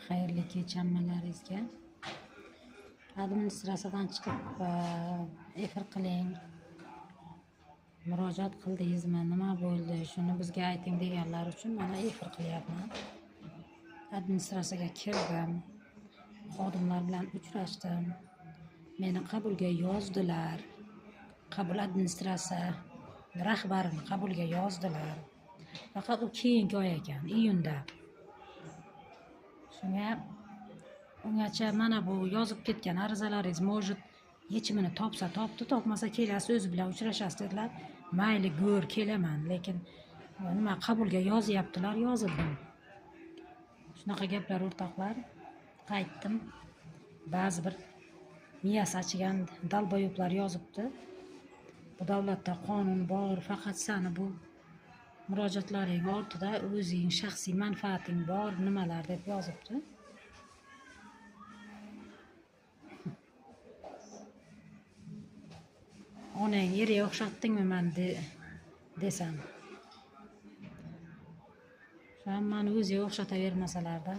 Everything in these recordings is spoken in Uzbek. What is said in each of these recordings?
Xayrli kech hammalaringizga. Administratsiyadan chiqib efir qiling, murojaat qildingizmi, nima bo'ldi, shuni bizga ayting deganlar uchun mana efir qilyapman. Administratsiyaga kirdim, xodimlar bilan uchrashdim, meni qabulga yozdilar. Qabul administratsiya rahbarini qabulga yozdilar. Faqat u keyingi oy ekan, iyunda. Shunga ungacha mana bu yozib ketgan arizalaringiz может yechimini topsa topdi, topmasa kelasiz o'zi bilan uchrashasiz dedilar. Mayli go'r kelaman, lekin nima qabulga yozyaptilar, yozildim. Shunaqa gaplar o'rtoqlar. Qaytdim. Ba'zi bir miyasi achigan dalboyoblar yozibdi. Bu davlatda qonun bor, faqat sani bu murojaatlaring ortida o'zing shaxsiy manfaating bor, nimalar deb yozibdi. Onang yerga o'xshatdingmi men desam. Hammani o'ziga o'xshatavermasalarda.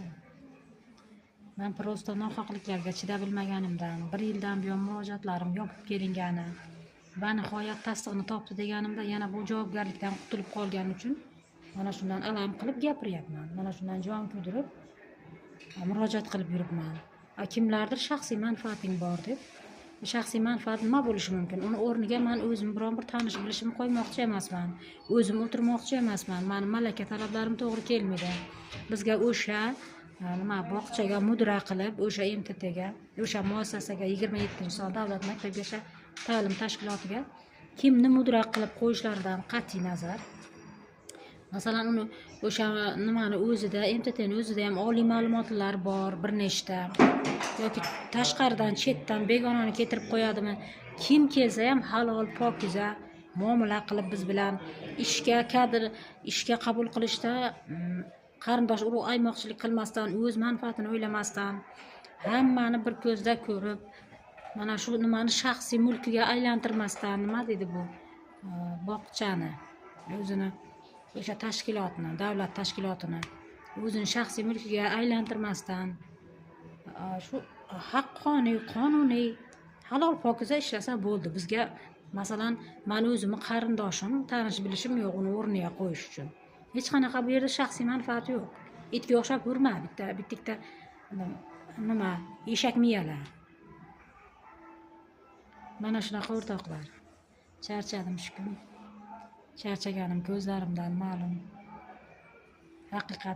Men prosta nohaqliklarga chida bilmaganimdan, 1 yildan buyon murojaatlarim yopib kelingani va nihoyat tasdig'ini topdi deganimda yana bu javobgarlikdan qutulib qolgani uchun mana shundan alam qilib gapiryapman. Mana shundan jon kuydirib murojaat qilib yuribman. Kimlardir shaxsiy manfaating bor deb. Shaxsiy manfaat nima bo'lishi mumkin? Uni o'rniga men o'zim biron bir tanish bilishimni qo'ymoqchi emasman. O'zim o'tirmoqchi emasman. Meni malaka talablarim to'g'ri kelmaydi. Bizga o'sha nima bog'chaga mudira qilib, o'sha MTTga, o'sha muassasaga 27-son davlat maktabgacha ta'lim tashkilotiga kimni mudira qilib qo'yishlaridan qat'iy nazar. Masalan, uni o'sha nimani o'zida, MTTning o'zida ham oliy ma'lumotlar bor, bir nechta yoki tashqaridan, chetdan begonani keltirib qo'yadimi? Kim kelsa ham halol, pokiza muomala qilib biz bilan ishga qabul qilishda qarindosh urug' aymoqchilik qilmasdan, o'z manfaatini o'ylamasdan, hammani bir ko'zda ko'rib, mana shu nimani shaxsiy mulkiga aylantirmasdan, nima deydi bu bog'chani, o'zini o'sha tashkilotni, davlat tashkilotini o'zini shaxsiy mulkiga aylantirmasdan shu haqqoniy, qonuniy, halol pokiza ishlasa bo'ldi. Bizga masalan, men o'zimni qarindoshim, tanish bilishim yo'q uni o'rniga qo'yish uchun. Hech qanaqa bu yerda shaxsiy manfaat yo'q. Itga o'xshab yurma, bitta nima eshak miyalar. Mana shunaqa o'rtoqlar. Charchadim shu kun. Charchaganim ko'zlarimdan ma'lum. Haqiqat